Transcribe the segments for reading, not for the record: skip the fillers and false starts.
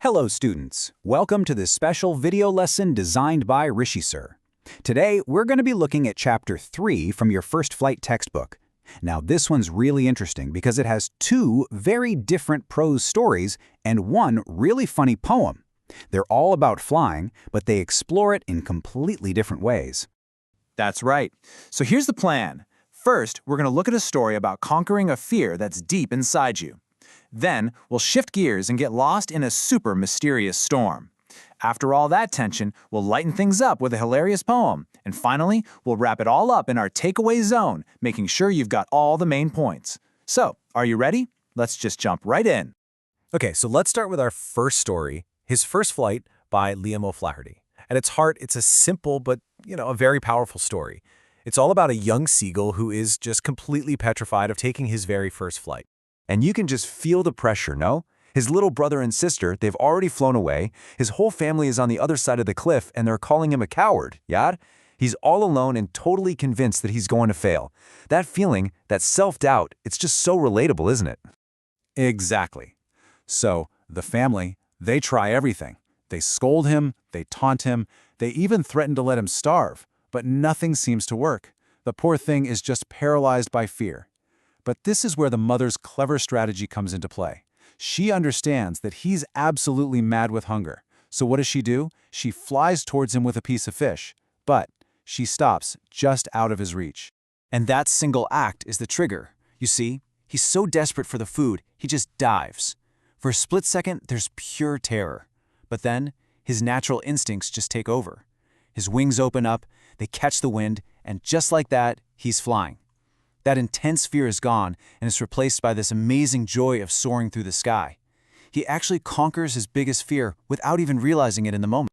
Hello students, welcome to this special video lesson designed by Rishi Sir. Today we're going to be looking at chapter 3 from your first flight textbook. Now this one's really interesting because it has two very different prose stories and one really funny poem. They're all about flying, but they explore it in completely different ways. That's right. So here's the plan. First, we're going to look at a story about conquering a fear that's deep inside you. Then, we'll shift gears and get lost in a super mysterious storm. After all that tension, we'll lighten things up with a hilarious poem. And finally, we'll wrap it all up in our takeaway zone, making sure you've got all the main points. So, are you ready? Let's just jump right in. Okay, so let's start with our first story, His First Flight by Liam O'Flaherty. At its heart, it's a simple but, a very powerful story. It's all about a young seagull who is just completely petrified of taking his very first flight. And you can just feel the pressure, no? His little brother and sister, they've already flown away. His whole family is on the other side of the cliff, and they're calling him a coward, yeah? He's all alone and totally convinced that he's going to fail. That feeling, that self-doubt, it's just so relatable, isn't it? Exactly. So, the family, they try everything. They scold him, they taunt him, they even threaten to let him starve, but nothing seems to work. The poor thing is just paralyzed by fear. But this is where the mother's clever strategy comes into play. She understands that he's absolutely mad with hunger. So what does she do? She flies towards him with a piece of fish. But she stops just out of his reach. And that single act is the trigger. You see, he's so desperate for the food, he just dives. For a split second, there's pure terror. But then, his natural instincts just take over. His wings open up, they catch the wind, and just like that, he's flying. That intense fear is gone and is replaced by this amazing joy of soaring through the sky. He actually conquers his biggest fear without even realizing it in the moment.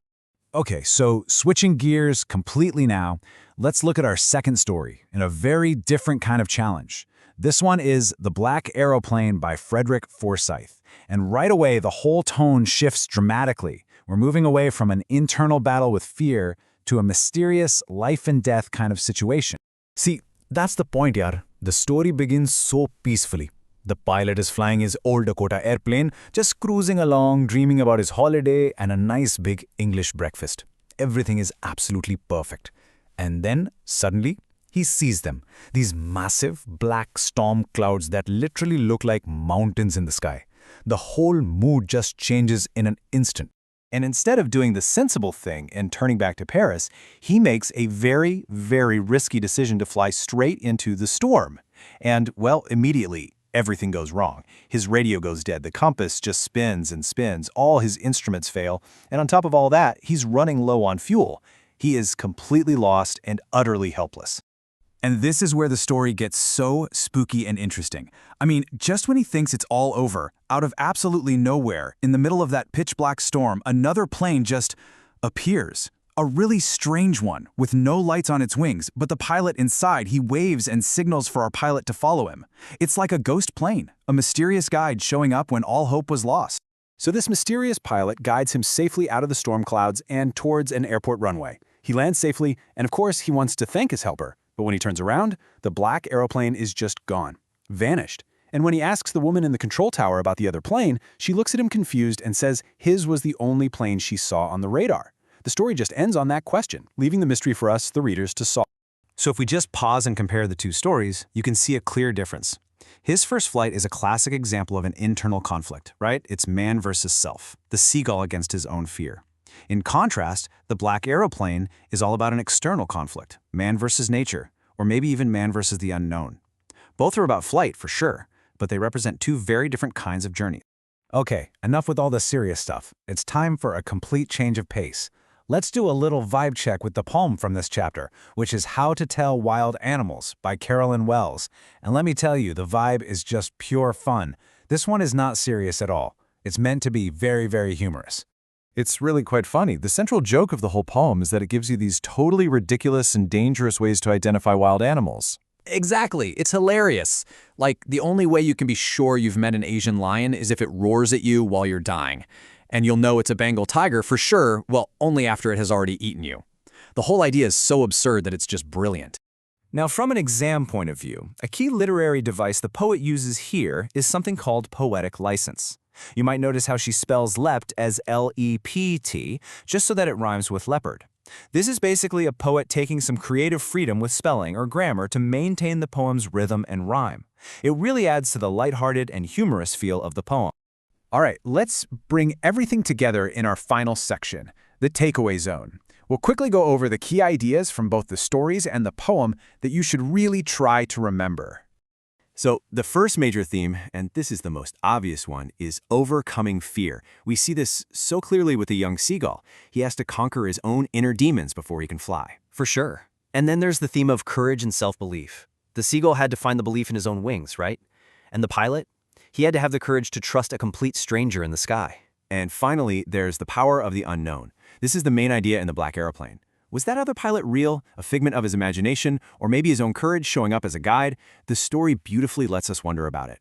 Okay, so switching gears completely now, let's look at our second story in a very different kind of challenge. This one is The Black Aeroplane by Frederick Forsyth. And right away, the whole tone shifts dramatically. We're moving away from an internal battle with fear to a mysterious life and death kind of situation. See, that's the point, yaar. The story begins so peacefully. The pilot is flying his old Dakota airplane, just cruising along, dreaming about his holiday and a nice big English breakfast. Everything is absolutely perfect. And then, suddenly, he sees them. These massive black storm clouds that literally look like mountains in the sky. The whole mood just changes in an instant. And instead of doing the sensible thing and turning back to Paris, he makes a very, very risky decision to fly straight into the storm. And, well, immediately, everything goes wrong. His radio goes dead, the compass just spins and spins, all his instruments fail, and on top of all that, he's running low on fuel. He is completely lost and utterly helpless. And this is where the story gets so spooky and interesting. I mean, just when he thinks it's all over, out of absolutely nowhere, in the middle of that pitch-black storm, another plane just appears. A really strange one, with no lights on its wings, but the pilot inside, he waves and signals for our pilot to follow him. It's like a ghost plane, a mysterious guide showing up when all hope was lost. So this mysterious pilot guides him safely out of the storm clouds and towards an airport runway. He lands safely, and of course, he wants to thank his helper. But when he turns around, the black aeroplane is just gone, vanished. And when he asks the woman in the control tower about the other plane, she looks at him confused and says his was the only plane she saw on the radar. The story just ends on that question, leaving the mystery for us, the readers, to solve. So if we just pause and compare the two stories, you can see a clear difference. His First Flight is a classic example of an internal conflict, right? It's man versus self, the seagull against his own fear. In contrast, The Black Aeroplane is all about an external conflict, man versus nature, or maybe even man versus the unknown. Both are about flight, for sure, but they represent two very different kinds of journeys. Okay, enough with all the serious stuff. It's time for a complete change of pace. Let's do a little vibe check with the poem from this chapter, which is How to Tell Wild Animals by Carolyn Wells. And let me tell you, the vibe is just pure fun. This one is not serious at all. It's meant to be very, very humorous. It's really quite funny. The central joke of the whole poem is that it gives you these totally ridiculous and dangerous ways to identify wild animals. Exactly. It's hilarious. Like, the only way you can be sure you've met an Asian lion is if it roars at you while you're dying. And you'll know it's a Bengal tiger for sure, well, only after it has already eaten you. The whole idea is so absurd that it's just brilliant. Now, from an exam point of view, a key literary device the poet uses here is something called poetic license. You might notice how she spells leapt as L-E-P-T, just so that it rhymes with leopard. This is basically a poet taking some creative freedom with spelling or grammar to maintain the poem's rhythm and rhyme. It really adds to the lighthearted and humorous feel of the poem. All right, let's bring everything together in our final section, the takeaway zone. We'll quickly go over the key ideas from both the stories and the poem that you should really try to remember. So the first major theme, and this is the most obvious one, is overcoming fear. We see this so clearly with the young seagull. He has to conquer his own inner demons before he can fly. For sure. And then there's the theme of courage and self-belief. The seagull had to find the belief in his own wings, right? And the pilot? He had to have the courage to trust a complete stranger in the sky. And finally, there's the power of the unknown. This is the main idea in the Black Aeroplane. Was that other pilot real, a figment of his imagination, or maybe his own courage showing up as a guide? The story beautifully lets us wonder about it.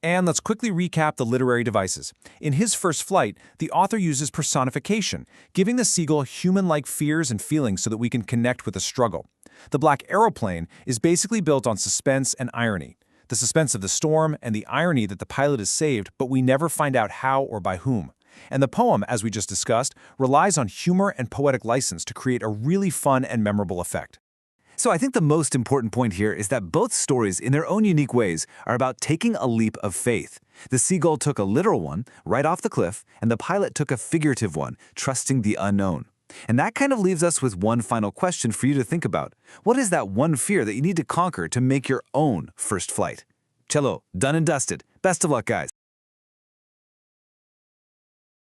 And let's quickly recap the literary devices. In his first flight, the author uses personification, giving the seagull human-like fears and feelings so that we can connect with the struggle. The Black Aeroplane is basically built on suspense and irony. The suspense of the storm and the irony that the pilot is saved, but we never find out how or by whom. And the poem, as we just discussed, relies on humor and poetic license to create a really fun and memorable effect. So I think the most important point here is that both stories, in their own unique ways, are about taking a leap of faith. The seagull took a literal one, right off the cliff, and the pilot took a figurative one, trusting the unknown. And that kind of leaves us with one final question for you to think about. What is that one fear that you need to conquer to make your own first flight? Cello, done and dusted. Best of luck, guys.